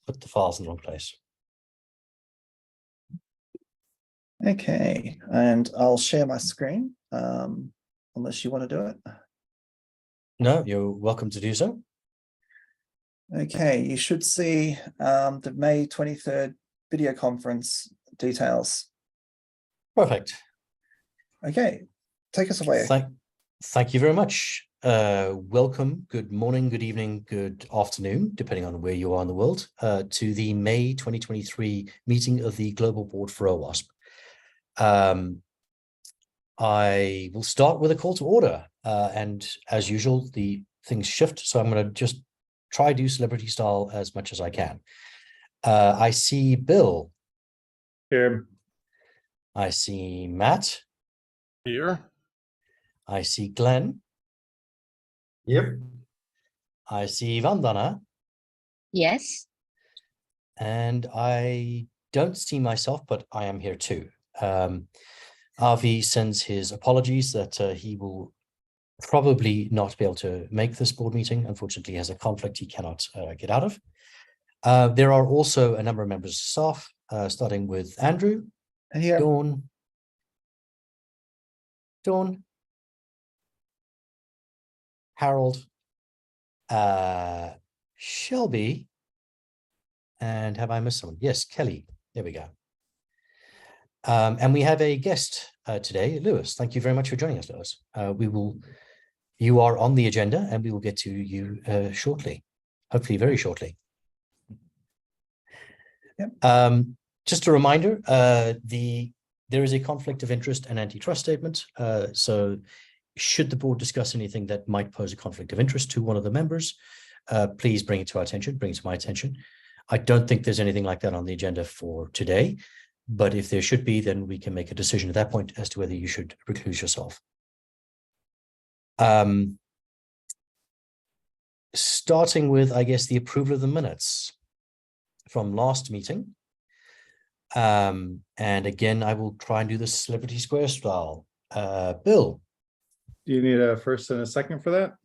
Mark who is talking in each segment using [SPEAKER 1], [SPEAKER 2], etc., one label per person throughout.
[SPEAKER 1] put the files in the wrong place.
[SPEAKER 2] Okay, and I'll share my screen, unless you want to do it.
[SPEAKER 1] No, you're welcome to do so.
[SPEAKER 2] Okay, you should see the May 23rd video conference details.
[SPEAKER 1] Perfect.
[SPEAKER 2] Okay, take us away.
[SPEAKER 1] Thank you very much. Welcome, good morning, good evening, good afternoon, depending on where you are in the world, to the May 2023 meeting of the Global Board for OWASP. I will start with a call to order, and as usual, the things shift, so I'm going to just try do celebrity style as much as I can. I see Bill.
[SPEAKER 3] Here.
[SPEAKER 1] I see Matt.
[SPEAKER 3] Here.
[SPEAKER 1] I see Glenn.
[SPEAKER 3] Yep.
[SPEAKER 1] I see Vandana.
[SPEAKER 4] Yes.
[SPEAKER 1] And I don't see myself, but I am here too. Avi sends his apologies that he will probably not be able to make this board meeting. Unfortunately, he has a conflict he cannot get out of. There are also a number of members of staff, starting with Andrew,
[SPEAKER 2] Here.
[SPEAKER 1] Dawn, Harold, Shelby, and have I missed someone? Yes, Kelly. There we go. And we have a guest today, Lewis. Thank you very much for joining us, Lewis. You are on the agenda, and we will get to you shortly, hopefully very shortly.
[SPEAKER 2] Yep.
[SPEAKER 1] Just a reminder, there is a conflict of interest and antitrust statement. So should the board discuss anything that might pose a conflict of interest to one of the members, please bring it to our attention, bring it to my attention. I don't think there's anything like that on the agenda for today, but if there should be, then we can make a decision at that point as to whether you should recluse yourself. Starting with, I guess, the approval of the minutes from last meeting. And again, I will try and do this Celebrity Square style. Bill.
[SPEAKER 3] Do you need a first and a second for that?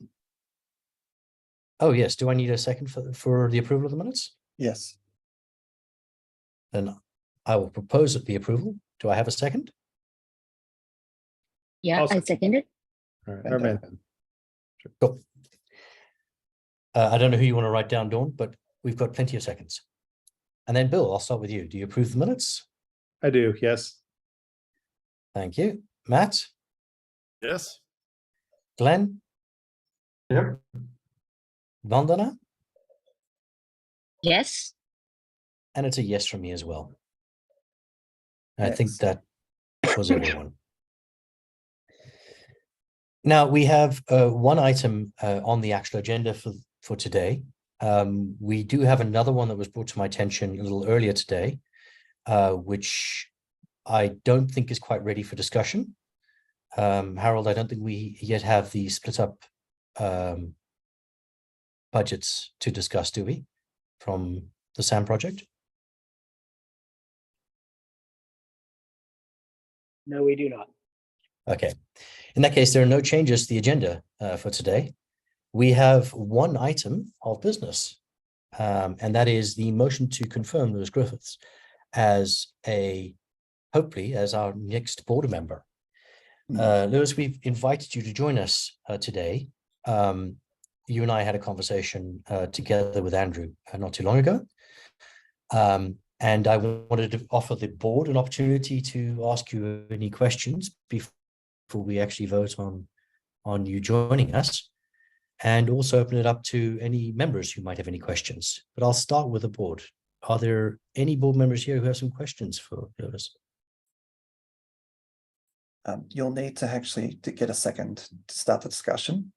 [SPEAKER 1] Oh, yes. Do I need a second for the approval of the minutes?
[SPEAKER 2] Yes.
[SPEAKER 1] Then I will propose the approval. Do I have a second?
[SPEAKER 4] Yeah,
[SPEAKER 3] I'll
[SPEAKER 4] I second it.
[SPEAKER 3] All right. Our man.
[SPEAKER 1] Cool. I don't know who you want to write down, Dawn, but we've got plenty of seconds. And then, Bill, I'll start with you. Do you approve the minutes?
[SPEAKER 3] I do. Yes.
[SPEAKER 1] Thank you. Matt?
[SPEAKER 3] Yes.
[SPEAKER 1] Glenn?
[SPEAKER 3] Yep.
[SPEAKER 1] Vandana?
[SPEAKER 4] Yes.
[SPEAKER 1] And it's a yes from me as well. I
[SPEAKER 2] Yes.
[SPEAKER 1] think that was everyone. Now we have one item on the actual agenda for today. We do have another one that was brought to my attention a little earlier today, which I don't think is quite ready for discussion. Harold, I don't think we yet have the split up budgets to discuss, do we, from the SAM project?
[SPEAKER 5] No, we do not.
[SPEAKER 1] Okay. In that case, there are no changes to the agenda for today. We have one item of business, and that is the motion to confirm Lewis Griffiths as hopefully as our next board member. Lewis, we've invited you to join us today. You and I had a conversation together with Andrew not too long ago. And I wanted to offer the board an opportunity to ask you any questions before we actually vote on you joining us, and also open it up to any members who might have any questions. But I'll start with the board. Are there any board members here who have some questions for Lewis?
[SPEAKER 2] You'll need to actually get a second to start the discussion.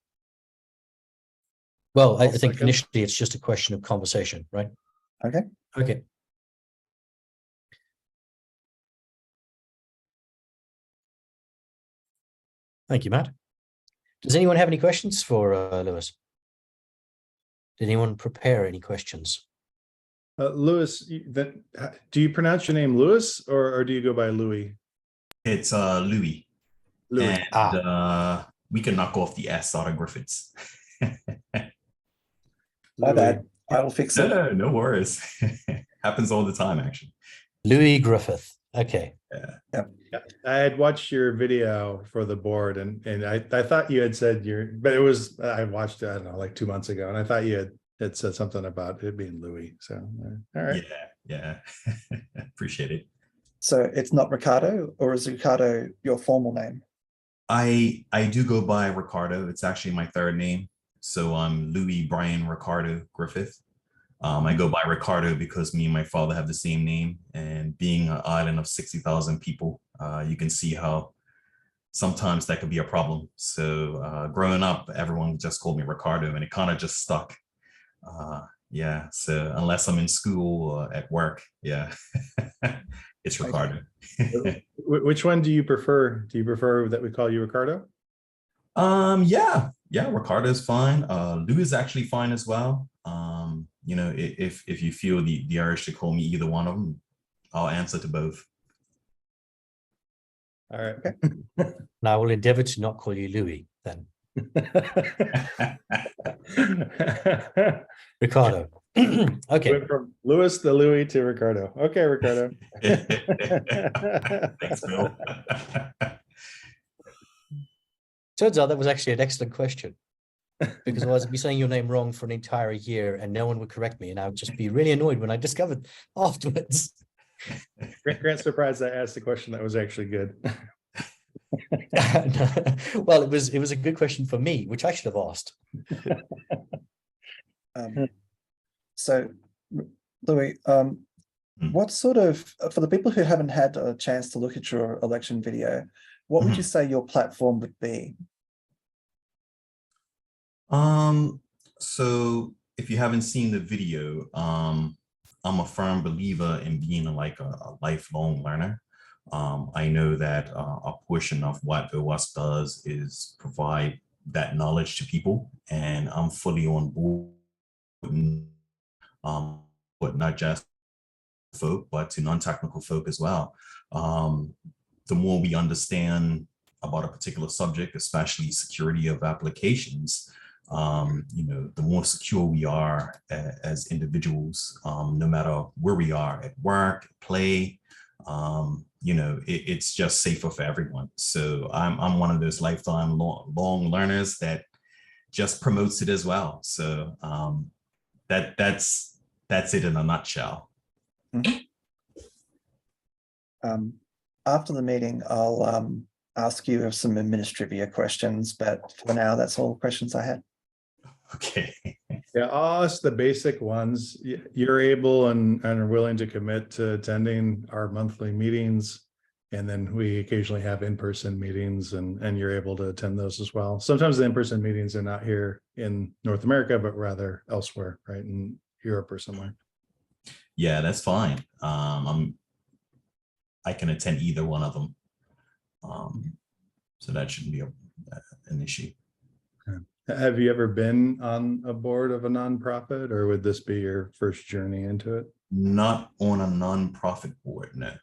[SPEAKER 1] Well, I think
[SPEAKER 3] second.
[SPEAKER 1] initially it's just a question of conversation, right?
[SPEAKER 2] Okay.
[SPEAKER 1] Okay. Thank you, Matt. Does anyone have any questions for Lewis? Did anyone prepare any questions?
[SPEAKER 3] Lewis, do you pronounce your name Lewis or do you go by Louis?
[SPEAKER 6] It's Louis.
[SPEAKER 3] Louis.
[SPEAKER 6] And we can knock off the S out of Griffiths.
[SPEAKER 2] My bad. I will fix
[SPEAKER 6] No,
[SPEAKER 2] it.
[SPEAKER 6] no, no worries. Happens all the time, actually.
[SPEAKER 1] Louis Griffith. Okay.
[SPEAKER 3] Yeah, I had watched your video for the board, and I thought you had said but it was, I watched it, I don't know, like 2 months ago, and I thought you had said something about it being Louis. So all right.
[SPEAKER 6] Yeah. Appreciate it.
[SPEAKER 2] So it's not Ricardo, or is Ricardo your formal name?
[SPEAKER 6] I do go by Ricardo. It's actually my third name. So I'm Louis Brian Ricardo Griffith. I go by Ricardo because me and my father have the same name, and being an island of 60,000 people, you can see how sometimes that could be a problem. So growing up, everyone just called me Ricardo, and it kind of just stuck. Yeah, so unless I'm in school or at work, yeah, it's Ricardo.
[SPEAKER 3] Which one do you prefer? Do you prefer that we call you Ricardo?
[SPEAKER 6] Yeah, Ricardo is fine. Lou is actually fine as well. You know, if you feel the urge to call me either one of them, I'll answer to both.
[SPEAKER 3] All right.
[SPEAKER 2] Okay.
[SPEAKER 1] And I will endeavor to not call you Louis then. Ricardo. Okay.
[SPEAKER 3] Went from Louis to Louis to Ricardo. Okay, Ricardo.
[SPEAKER 6] Thanks, Bill.
[SPEAKER 1] Turns out that was actually an excellent question, because I was be saying your name wrong for an entire year and no one would correct me, and I would just be really annoyed when I discovered afterwards.
[SPEAKER 3] Grant's surprised I asked a question that was actually good.
[SPEAKER 1] Well, it was a good question for me, which I should have asked.
[SPEAKER 2] So, Louis, what sort of, for the people who haven't had a chance to look at your election video, what would you say your platform would be?
[SPEAKER 6] So if you haven't seen the video, I'm a firm believer in being like a lifelong learner. I know that a portion of what OWASP does is provide that knowledge to people, and I'm fully on board, but not just folk, but to non-technical folk as well. The more we understand about a particular subject, especially security of applications, you know, the more secure we are as individuals, no matter where we are, at work, play, you know, it's just safer for everyone. So I'm one of those lifetime long learners that just promotes it as well. So that's it in a nutshell.
[SPEAKER 2] Mm-hmm. After the meeting, I'll ask you some administrivia questions, but for now, that's all the questions I had.
[SPEAKER 6] Okay.
[SPEAKER 3] Yeah, I'll ask the basic ones. You're able and are willing to commit to attending our monthly meetings, and then we occasionally have in-person meetings, and you're able to attend those as well. Sometimes the in-person meetings are not here in North America, but rather elsewhere, right, in Europe or somewhere.
[SPEAKER 6] Yeah, that's fine. I can attend either one of them. So that shouldn't be an issue.
[SPEAKER 3] Have you ever been on a board of a nonprofit, or would this be your first journey into it?
[SPEAKER 6] Not on a nonprofit board, no.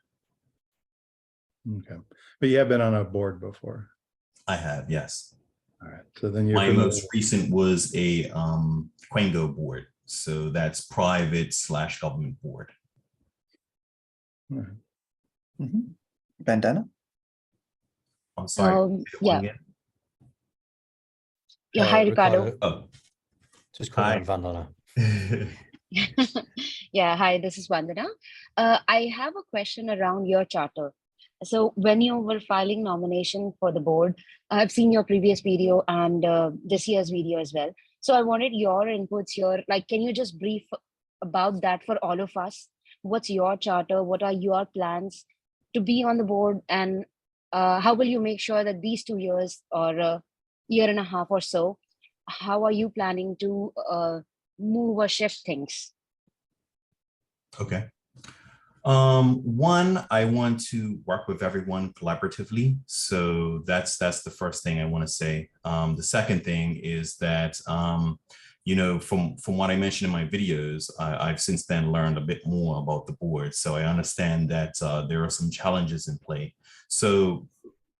[SPEAKER 3] Okay, but you have been on a board before.
[SPEAKER 6] I have, yes.
[SPEAKER 3] All right, so then you're
[SPEAKER 6] my most recent was a Quango board, so that's private/government board.
[SPEAKER 2] Right. Mm-hmm. Bandana.
[SPEAKER 6] I'm sorry.
[SPEAKER 4] Yeah. Yeah, hi, Ricardo.
[SPEAKER 6] Oh,
[SPEAKER 1] Just call
[SPEAKER 6] hi.
[SPEAKER 1] me Vandana.
[SPEAKER 4] Yeah, hi, this is Vandana. I have a question around your charter. So when you were filing nomination for the board, I've seen your previous video and this year's video as well. So I wanted your inputs here. Like, can you just brief about that for all of us? What's your charter? What are your plans to be on the board? And how will you make sure that these 2 years or year and a half or so, how are you planning to move or shift things?
[SPEAKER 6] Okay. One, I want to work with everyone collaboratively. So that's the first thing I want to say. The second thing is that, you know, from what I mentioned in my videos, I've since then learned a bit more about the board. So I understand that there are some challenges in play. So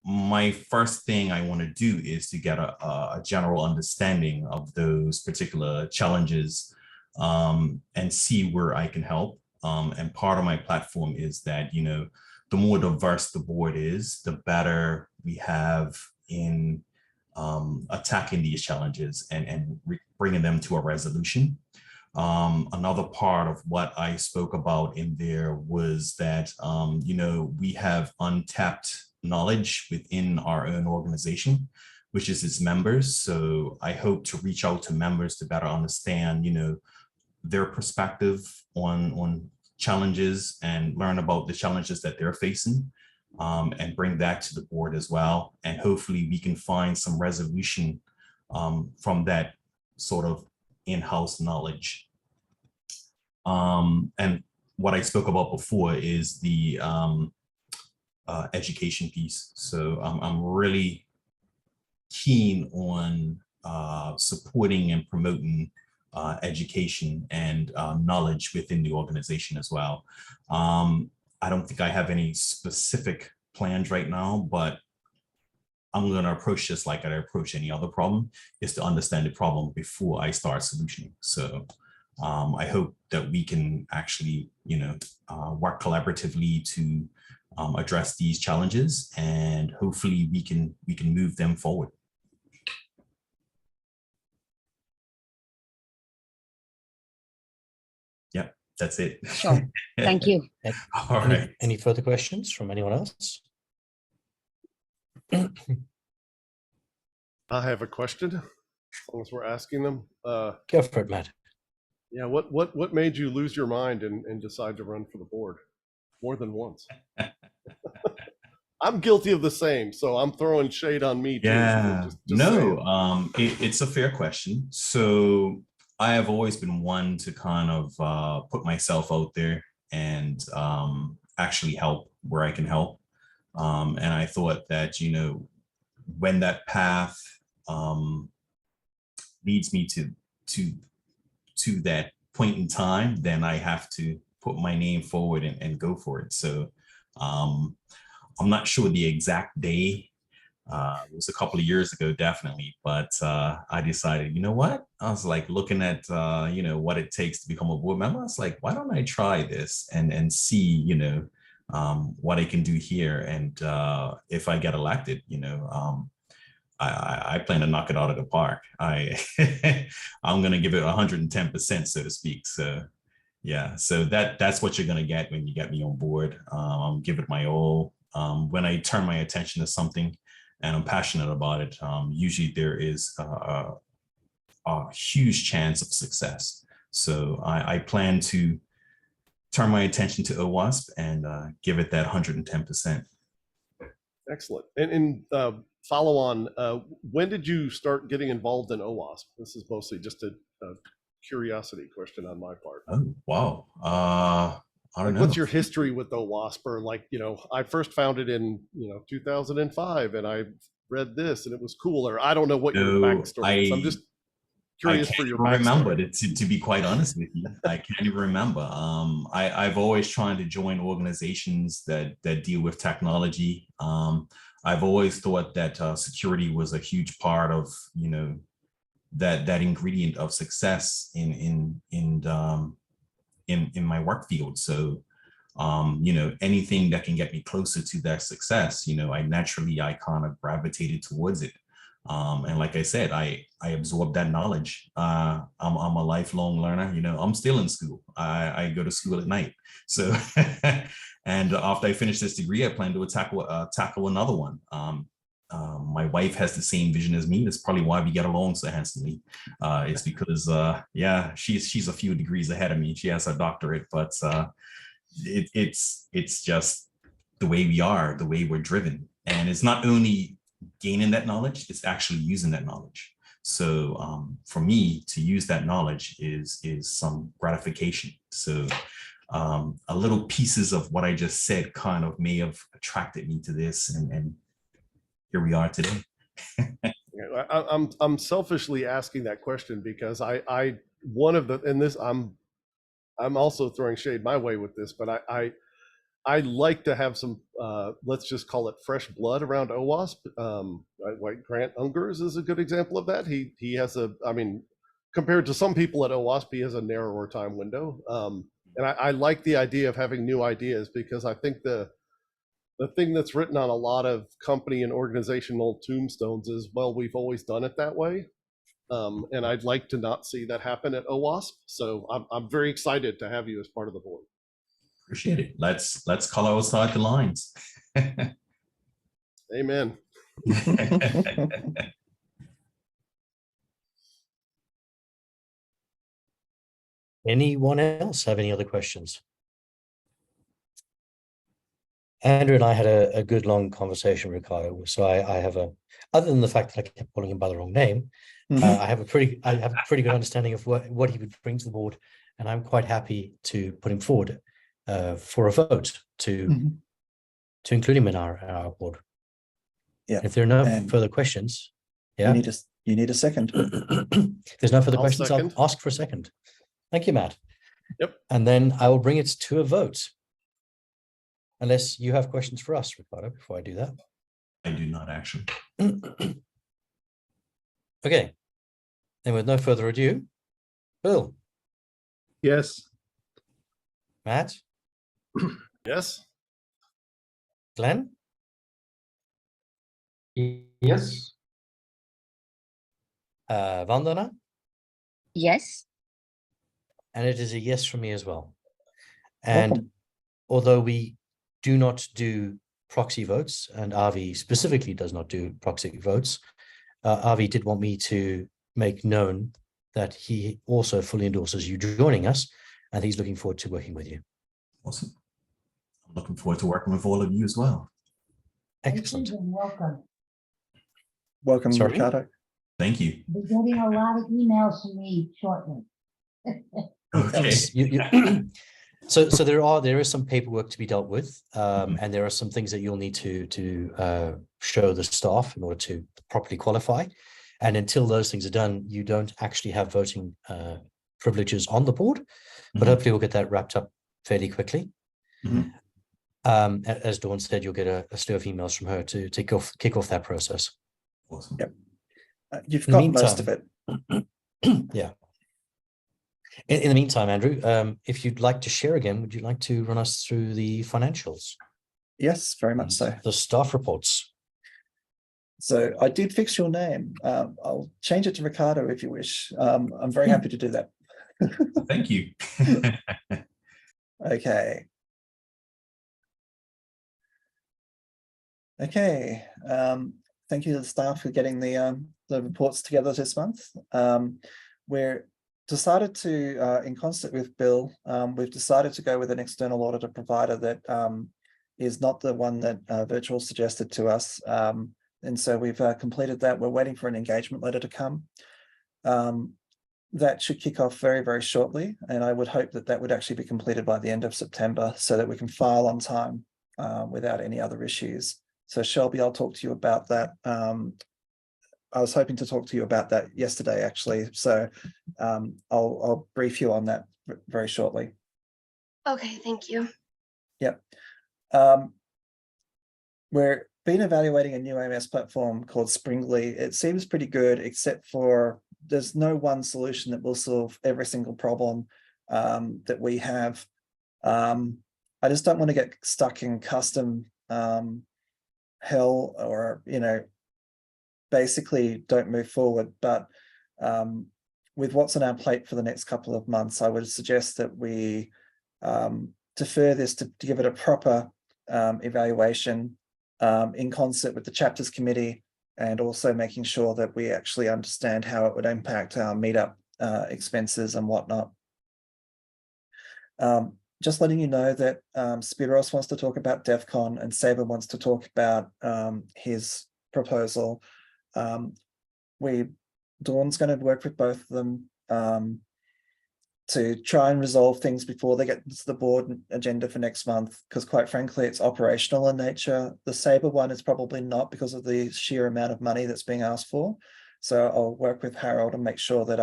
[SPEAKER 6] my first thing I want to do is to get a general understanding of those particular challenges and see where I can help. And part of my platform is that, you know, the more diverse the board is, the better we have in attacking these challenges and bringing them to a resolution. Another part of what I spoke about in there was that, you know, we have untapped knowledge within our own organization, which is its members. So I hope to reach out to members to better understand, you know, their perspective on challenges and learn about the challenges that they're facing, and bring that to the board as well. And hopefully we can find some resolution from that sort of in-house knowledge. And what I spoke about before is the education piece. So I'm really keen on supporting and promoting education and knowledge within the organization as well. I don't think I have any specific plans right now, but I'm going to approach this like I approach any other problem, is to understand the problem before I start solutioning. So I hope that we can actually, you know, work collaboratively to address these challenges, and hopefully we can move them forward. Yep, that's it.
[SPEAKER 4] Sure. Thank you.
[SPEAKER 6] All right.
[SPEAKER 1] Any further questions from anyone else?
[SPEAKER 5] I have a question, as long as we're asking them.
[SPEAKER 1] Go for it, Matt.
[SPEAKER 5] Yeah, what made you lose your mind and decide to run for the board more than once? I'm guilty of the same, so I'm throwing shade on me too.
[SPEAKER 6] Yeah,
[SPEAKER 5] just
[SPEAKER 6] no, it's a fair question. So I have always been one to kind of put myself out there and actually help where I can help. And I thought that, you know, when that path leads me to that point in time, then I have to put my name forward and go for it. So I'm not sure the exact day. It was a couple of years ago, definitely. But I decided, you know what? I was like looking at, you know, what it takes to become a board member. I was like, why don't I try this and see, you know, what I can do here. And if I get elected, you know, I plan to knock it out of the park. I'm going to give it 110%, so to speak. So yeah, so that's what you're going to get when you get me on board. I'll give it my all. When I turn my attention to something and I'm passionate about it, usually there is a huge chance of success. So I plan to turn my attention to OWASP and give it that 110%.
[SPEAKER 5] Excellent. And follow on, when did you start getting involved in OWASP? This is mostly just a curiosity question on my part.
[SPEAKER 6] Oh, wow. I don't know.
[SPEAKER 5] What's your history with OWASP? Or like, you know, I first found it in, you know, 2005 and I read this and it was cool, or I don't know what your backstory is. I'm just curious for your backstory.
[SPEAKER 6] I can't remember, to be quite honest with you. I can't even remember. I've always tried to join organizations that deal with technology. I've always thought that security was a huge part of, you know, that ingredient of success in my work field. So, you know, anything that can get me closer to that success, you know, I kind of gravitated towards it. And like I said, I absorbed that knowledge. I'm a lifelong learner. You know, I'm still in school. I go to school at night. So, and after I finish this degree, I plan to tackle another one. My wife has the same vision as me. That's probably why we get along so handsomely. It's because, yeah, she's a few degrees ahead of me. She has her doctorate, but it's just the way we are, the way we're driven. And it's not only gaining that knowledge, it's actually using that knowledge. So for me to use that knowledge is some gratification. So a little pieces of what I just said kind of may have attracted me to this, and here we are today.
[SPEAKER 5] I'm selfishly asking that question because I'm also throwing shade my way with this, but I like to have some, let's just call it fresh blood around OWASP. Grant Ungers is a good example of that. He has compared to some people at OWASP, he has a narrower time window. And I like the idea of having new ideas, because I think the thing that's written on a lot of company and organizational tombstones is, well, we've always done it that way. And I'd like to not see that happen at OWASP. So I'm very excited to have you as part of the board.
[SPEAKER 6] Appreciate it. Let's color outside the lines.
[SPEAKER 5] Amen.
[SPEAKER 1] Anyone else have any other questions? Andrew and I had a good long conversation, Ricardo. So I have other than the fact that I kept calling him by the wrong name, I have a pretty good understanding of what he would bring to the board, and I'm quite happy to put him forward for a vote to include him in our board.
[SPEAKER 2] Yeah.
[SPEAKER 1] If there are no
[SPEAKER 2] And
[SPEAKER 1] further questions, yeah,
[SPEAKER 2] you need a second.
[SPEAKER 1] if there's no further questions,
[SPEAKER 5] second.
[SPEAKER 1] I'll ask for a second. Thank you, Matt.
[SPEAKER 5] Yep.
[SPEAKER 1] And then I will bring it to a vote. Unless you have questions for us, Ricardo, before I do that.
[SPEAKER 6] I do not actually.
[SPEAKER 1] Okay. And with no further ado, Bill,
[SPEAKER 3] Yes.
[SPEAKER 1] Matt,
[SPEAKER 5] Yes.
[SPEAKER 1] Glenn,
[SPEAKER 7] Yes.
[SPEAKER 1] Vandana,
[SPEAKER 4] Yes.
[SPEAKER 1] and it is a yes from me as well. And
[SPEAKER 2] Welcome.
[SPEAKER 1] although we do not do proxy votes, and Avi specifically does not do proxy votes, Avi did want me to make known that he also fully endorses you joining us, and he's looking forward to working with you.
[SPEAKER 6] Awesome. I'm looking forward to working with all of you as well.
[SPEAKER 1] Excellent.
[SPEAKER 7] Welcome.
[SPEAKER 2] Welcome,
[SPEAKER 1] Sorry?
[SPEAKER 2] Ricardo.
[SPEAKER 6] Thank you.
[SPEAKER 7] We're getting a lot of emails from me shortly.
[SPEAKER 6] Okay.
[SPEAKER 1] So there is some paperwork to be dealt with, and there are some things that you'll need to show the staff in order to properly qualify. And until those things are done, you don't actually have voting privileges on the board, but hopefully we'll get that wrapped up fairly quickly. As Dawn said, you'll get a slew of emails from her to kick off that process.
[SPEAKER 6] Awesome.
[SPEAKER 2] Yep. You've
[SPEAKER 1] In the
[SPEAKER 2] got most of
[SPEAKER 1] meantime-
[SPEAKER 2] it.
[SPEAKER 1] Yeah. In the meantime, Andrew, if you'd like to share again, would you like to run us through the financials?
[SPEAKER 2] Yes, very much so.
[SPEAKER 1] The staff reports.
[SPEAKER 2] So I did fix your name. I'll change it to Ricardo if you wish. I'm very happy to do that.
[SPEAKER 6] Thank you.
[SPEAKER 2] Okay. Okay. Thank you to the staff for getting the reports together this month. We're decided to, in concert with Bill, we've decided to go with an external auditor provider that is not the one that Virtual suggested to us. And so we've completed that. We're waiting for an engagement letter to come. That should kick off very, very shortly. And I would hope that that would actually be completed by the end of September so that we can file on time without any other issues. So Shelby, I'll talk to you about that. I was hoping to talk to you about that yesterday, actually. So I'll brief you on that very shortly.
[SPEAKER 8] Okay, thank you.
[SPEAKER 2] Yep. We're been evaluating a new AMS platform called Springly. It seems pretty good, except for there's no one solution that will solve every single problem that we have. I just don't want to get stuck in custom hell, or, you know, basically don't move forward. But with what's on our plate for the next couple of months, I would suggest that we defer this to give it a proper evaluation in concert with the chapters committee, and also making sure that we actually understand how it would impact our meetup expenses and whatnot. Just letting you know that Spiros wants to talk about DEF CON and Saber wants to talk about his proposal. Dawn's going to work with both of them to try and resolve things before they get to the board agenda for next month, because quite frankly, it's operational in nature. The Saber one is probably not, because of the sheer amount of money that's being asked for. So I'll work with Harold and make sure that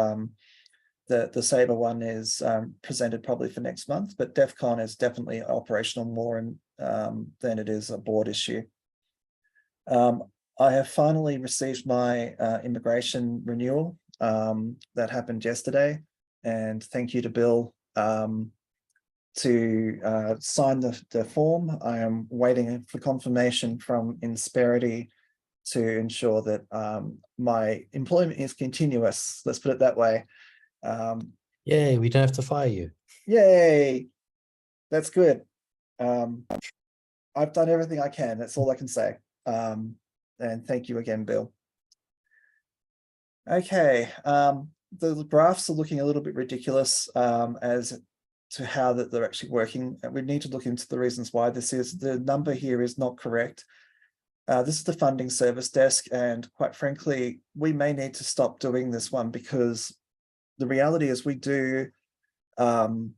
[SPEAKER 2] the Saber one is presented probably for next month, but DEF CON is definitely operational more than it is a board issue. I have finally received my immigration renewal. that happened yesterday. And thank you to Bill to sign the form. I am waiting for confirmation from Insperity to ensure that my employment is continuous. Let's put it that way.
[SPEAKER 1] Yay, we don't have to fire you.
[SPEAKER 2] Yay, that's good. I've done everything I can. That's all I can say. And thank you again, Bill. Okay, the graphs are looking a little bit ridiculous as to how that they're actually working. We need to look into the reasons why this is. The number here is not correct. This is the funding service desk, and quite frankly, we may need to stop doing this one because the reality is we do 2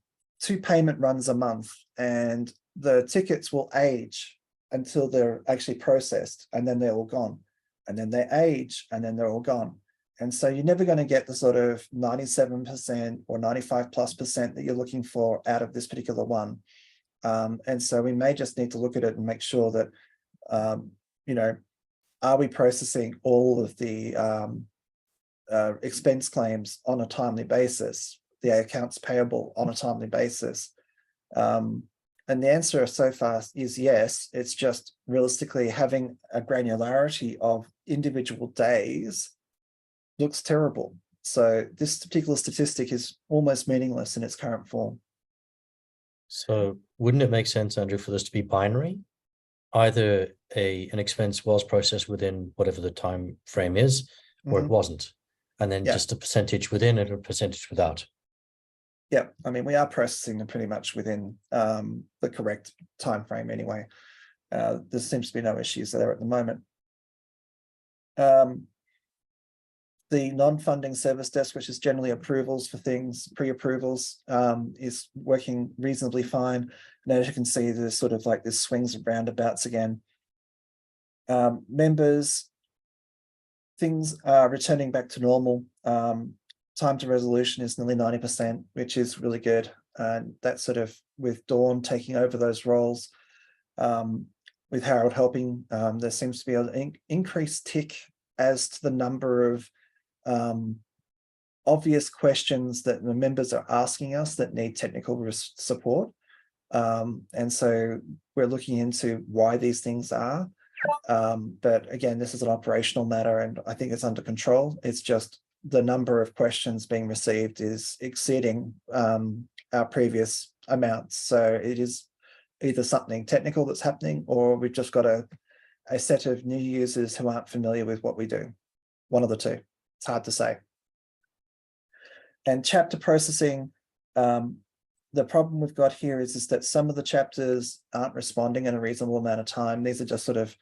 [SPEAKER 2] payment runs a month, and the tickets will age until they're actually processed, and then they're all gone, and then they age, and then they're all gone. And so you're never going to get the sort of 97% or 95+% that you're looking for out of this particular one. And so we may just need to look at it and make sure that, you know, are we processing all of the expense claims on a timely basis, the accounts payable on a timely basis? And the answer so far is yes. It's just realistically having a granularity of individual days looks terrible. So this particular statistic is almost meaningless in its current form.
[SPEAKER 1] So wouldn't it make sense, Andrew, for this to be binary? Either an expense was processed within whatever the time frame is, or it wasn't. And then just a percentage within it or a percentage without.
[SPEAKER 2] Yeah, I mean, we are processing them pretty much within the correct time frame anyway. There seems to be no issues there at the moment. The non-funding service desk, which is generally approvals for things, pre-approvals, is working reasonably fine. And as you can see, there's sort of like this swings and roundabouts again. Members, things are returning back to normal. Time to resolution is nearly 90%, which is really good. And that's sort of with Dawn taking over those roles. With Harold helping, there seems to be an increased tick as to the number of obvious questions that the members are asking us that need technical support. And so we're looking into why these things are. But again, this is an operational matter and I think it's under control. It's just the number of questions being received is exceeding our previous amounts. So it is either something technical that's happening or we've just got a set of new users who aren't familiar with what we do. One of the two. It's hard to say. And chapter processing, the problem we've got here is that some of the chapters aren't responding in a reasonable amount of time. These are just sort of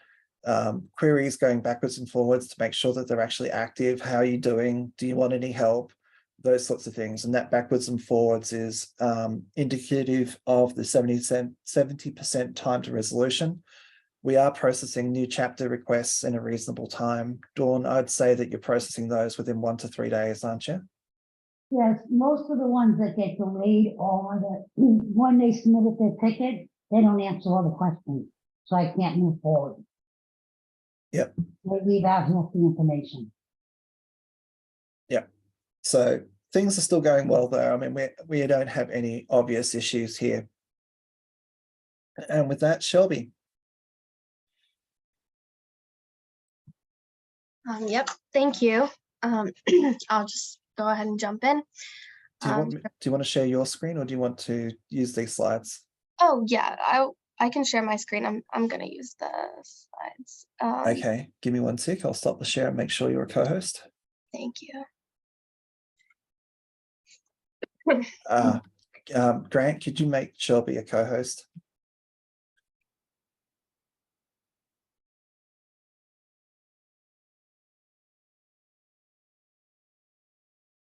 [SPEAKER 2] queries going backwards and forwards to make sure that they're actually active. How are you doing? Do you want any help? Those sorts of things. And that backwards and forwards is indicative of the 70% time to resolution. We are processing new chapter requests in a reasonable time. Dawn, I'd say that you're processing those within 1 to 3 days, aren't you?
[SPEAKER 7] Yes, most of the ones that get delayed are that when they submitted their ticket, they don't answer all the questions, so I can't move forward.
[SPEAKER 2] Yep.
[SPEAKER 7] They leave out half the information.
[SPEAKER 2] Yep. So things are still going well there. I mean, we don't have any obvious issues here. And with that, Shelby.
[SPEAKER 8] Yep, thank you. I'll just go ahead and jump in.
[SPEAKER 2] Do you want to share your screen or do you want to use these slides?
[SPEAKER 8] Oh yeah, I can share my screen. I'm gonna use the slides.
[SPEAKER 2] Okay, give me 1 sec. I'll stop the share and make sure you're a co-host.
[SPEAKER 8] Thank you.
[SPEAKER 2] Grant, could you make Shelby a co-host?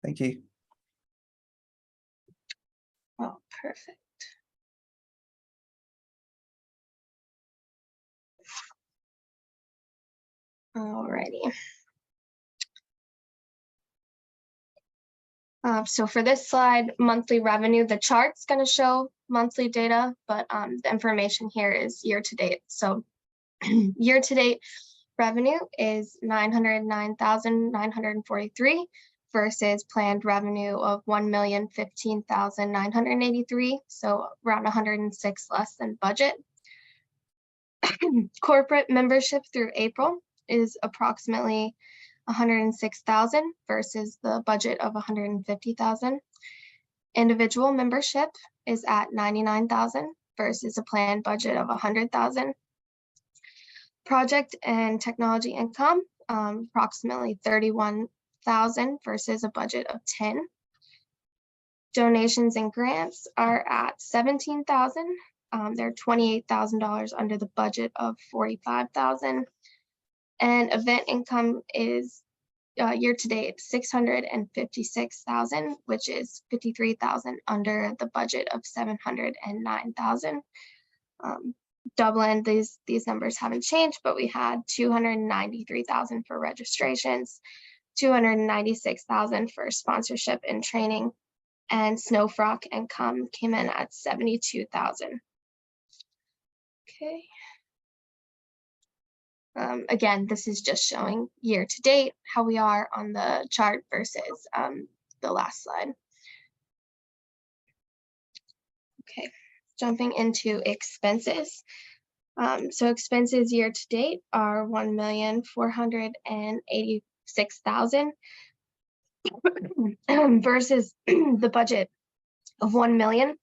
[SPEAKER 2] Thank you.
[SPEAKER 8] Oh, perfect. Alrighty. So for this slide, monthly revenue, the chart's going to show monthly data, but the information here is year to date. So year to date revenue is $909,943. versus planned revenue of 1,015,983, so around 106 less than budget. Corporate membership through April is approximately 106,000 versus the budget of 150,000. Individual membership is at 99,000 versus a planned budget of 100,000. Project and technology income, approximately 31,000 versus a budget of 10. Donations and grants are at 17,000. They're $28,000 under the budget of 45,000. And event income is year to date 656,000, which is 53,000 under the budget of 709,000. Dublin, these numbers haven't changed, but we had 293,000 for registrations, 296,000 for sponsorship and training, and Snowfrock income came in at 72,000. Okay. Again, this is just showing year to date how we are on the chart versus the last slide. Okay, jumping into expenses. So expenses year to date are 1,486,000 versus the budget of 1 million.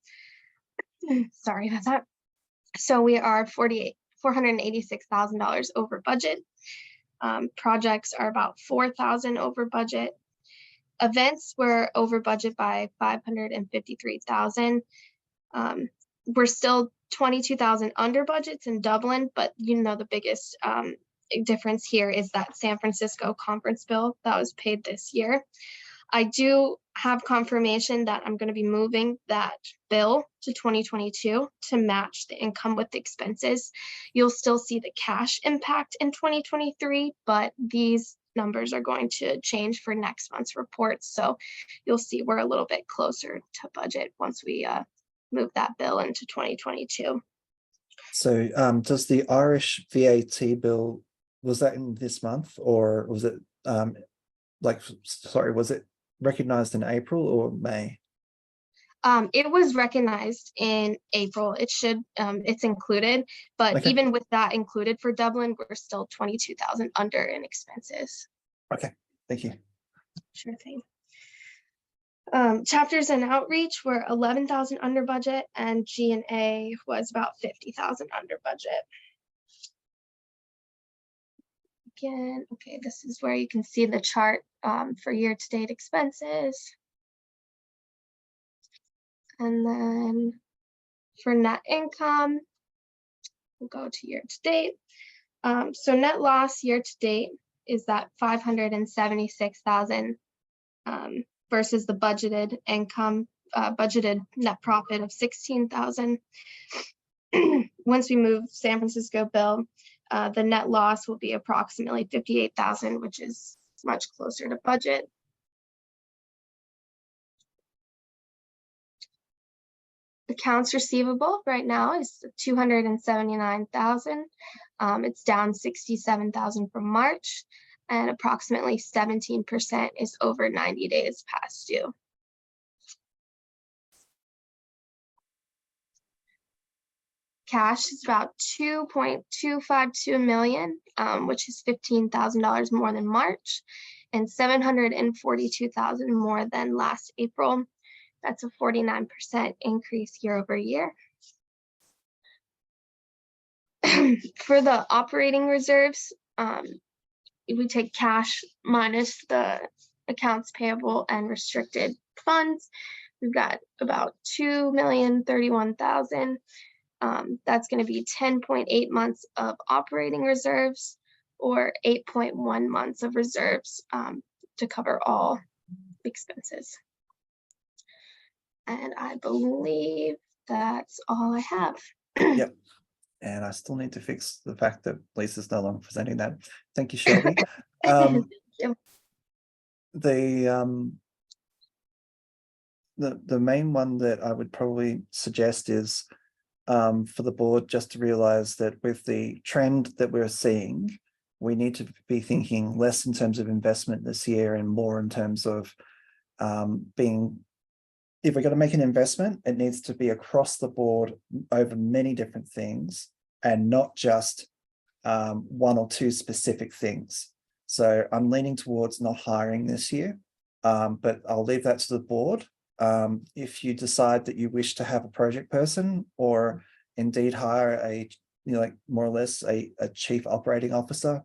[SPEAKER 8] Sorry about that. So we are $486,000 over budget. Projects are about 4,000 over budget. Events were over budget by 553,000. We're still 22,000 under budgets in Dublin, but you know the biggest difference here is that San Francisco conference bill that was paid this year. I do have confirmation that I'm going to be moving that bill to 2022 to match the income with the expenses. You'll still see the cash impact in 2023, but these numbers are going to change for next month's reports. So you'll see we're a little bit closer to budget once we move that bill into 2022.
[SPEAKER 2] So does the Irish VAT bill, was that in this month, or was it was it recognized in April or May?
[SPEAKER 8] It was recognized in April. It should, it's included, but
[SPEAKER 2] Okay.
[SPEAKER 8] even with that included for Dublin, we're still 22,000 under in expenses.
[SPEAKER 2] Okay, thank you.
[SPEAKER 8] Sure thing. Chapters and outreach were 11,000 under budget, and G&A was about 50,000 under budget. Again, okay, this is where you can see the chart for year-to-date expenses. And then for net income, we'll go to year-to-date. So net loss year-to-date is that 576,000 versus the budgeted income, budgeted net profit of 16,000. Once we move San Francisco bill, the net loss will be approximately 58,000, which is much closer to budget. Accounts receivable right now is 279,000. It's down 67,000 from March, and approximately 17% is over 90 days past due. Cash is about 2.252 million, which is $15,000 more than March, and 742,000 more than last April. That's a 49% increase year over year. For the operating reserves, we take cash minus the accounts payable and restricted funds. We've got about 2,031,000. That's going to be 10.8 months of operating reserves, or 8.1 months of reserves to cover all expenses. And I believe that's all I have.
[SPEAKER 2] Yep. And I still need to fix the fact that Lisa's no longer presenting that. Thank you, Shelby.
[SPEAKER 8] Thank you.
[SPEAKER 2] The main one that I would probably suggest is for the board just to realize that with the trend that we're seeing, we need to be thinking less in terms of investment this year and more in terms of if we're going to make an investment, it needs to be across the board over many different things and not just one or two specific things. So I'm leaning towards not hiring this year, but I'll leave that to the board. If you decide that you wish to have a project person or indeed hire a, like more or less a chief operating officer,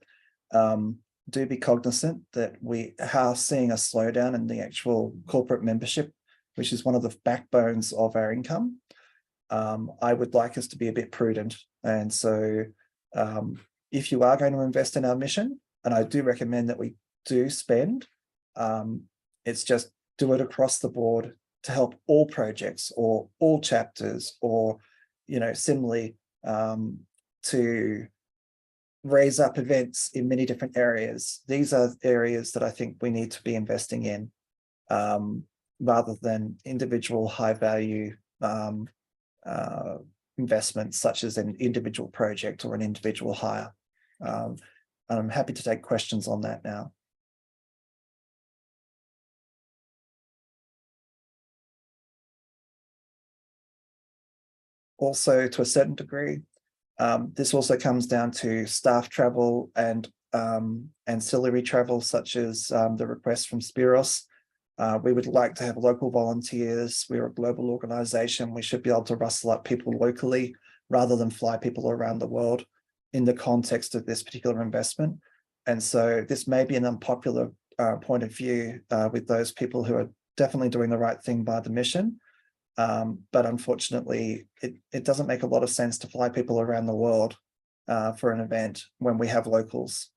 [SPEAKER 2] do be cognizant that we are seeing a slowdown in the actual corporate membership, which is one of the backbones of our income. I would like us to be a bit prudent. And so if you are going to invest in our mission, and I do recommend that we do spend, it's just do it across the board to help all projects or all chapters, or, similarly to raise up events in many different areas. These are areas that I think we need to be investing in, rather than individual high value investments such as an individual project or an individual hire. And I'm happy to take questions on that now. Also, to a certain degree, this also comes down to staff travel and ancillary travel, such as the request from Spiros. We would like to have local volunteers. We're a global organization. We should be able to rustle up people locally rather than fly people around the world in the context of this particular investment. And so this may be an unpopular point of view with those people who are definitely doing the right thing by the mission. But unfortunately, it doesn't make a lot of sense to fly people around the world for an event when we have locals.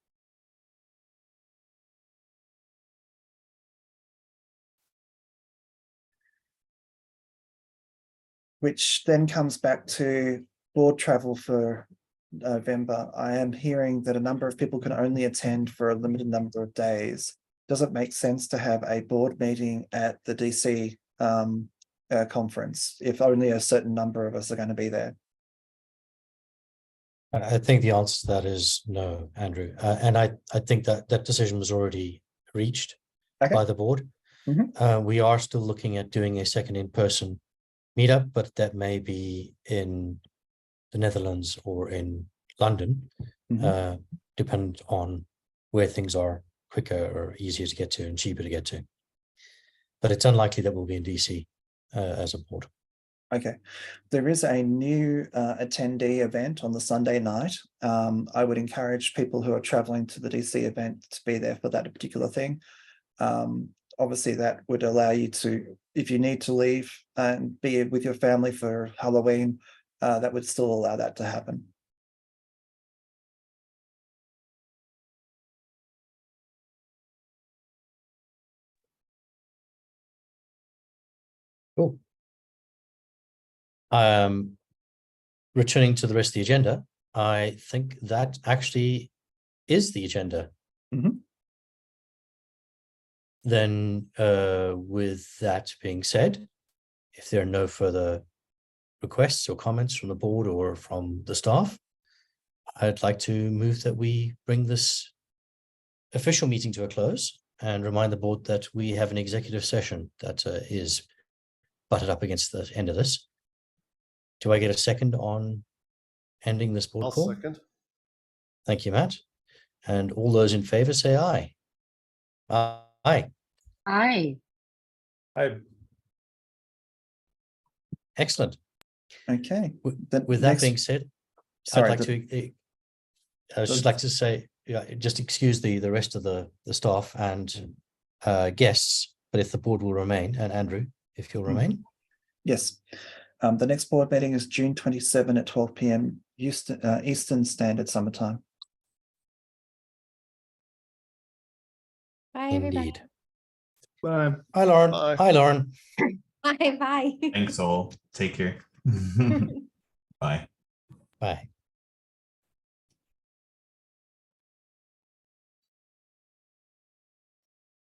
[SPEAKER 2] Which then comes back to board travel for November. I am hearing that a number of people can only attend for a limited number of days. Does it make sense to have a board meeting at the DC conference if only a certain number of us are going to be there?
[SPEAKER 1] I think the answer to that is no, Andrew. And I think that decision was already reached by the board. We are still looking at doing a second in-person meetup, but that may be in the Netherlands or in London, dependent on where things are quicker or easier to get to and cheaper to get to. But it's unlikely that we'll be in DC as a board.
[SPEAKER 2] Okay. There is a new attendee event on the Sunday night. I would encourage people who are traveling to the DC event to be there for that particular thing. Obviously, that would allow you to, if you need to leave and be with your family for Halloween, that would still allow that to happen.
[SPEAKER 1] Cool. Returning to the rest of the agenda, I think that actually is the agenda. Then with that being said, if there are no further requests or comments from the board or from the staff, I'd like to move that we bring this official meeting to a close and remind the board that we have an executive session that is butted up against the end of this. Do I get a second on ending this board call?
[SPEAKER 5] I'll second.
[SPEAKER 1] Thank you, Matt. And all those in favor say aye. Aye.
[SPEAKER 4] Aye.
[SPEAKER 1] Excellent.
[SPEAKER 2] Okay.
[SPEAKER 1] With that being said,
[SPEAKER 2] sorry,
[SPEAKER 1] I'd like to. I would just like to say, just excuse the rest of the staff and guests, but if the board will remain, and Andrew, if you'll remain.
[SPEAKER 2] Yes. The next board meeting is June 27 at 12 p.m. Eastern Standard Summertime.
[SPEAKER 9] Bye, everybody.
[SPEAKER 1] Indeed.
[SPEAKER 3] Bye.
[SPEAKER 1] Hi, Lauren.
[SPEAKER 5] Bye.
[SPEAKER 1] Hi, Lauren.
[SPEAKER 9] Bye, bye.
[SPEAKER 6] Thanks all. Take care. Bye.
[SPEAKER 1] Bye.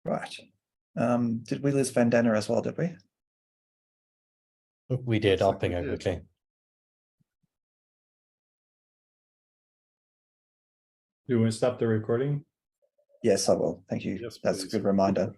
[SPEAKER 2] Right. Did we lose Vandana as well, did we?
[SPEAKER 1] We did.
[SPEAKER 5] Looks
[SPEAKER 1] I'll
[SPEAKER 5] like
[SPEAKER 1] ping
[SPEAKER 5] we
[SPEAKER 1] her
[SPEAKER 5] did.
[SPEAKER 1] quickly.
[SPEAKER 3] Do we stop the recording?
[SPEAKER 2] Yes, I will. Thank you.
[SPEAKER 5] Yes,
[SPEAKER 2] That's a
[SPEAKER 5] please.
[SPEAKER 2] good reminder.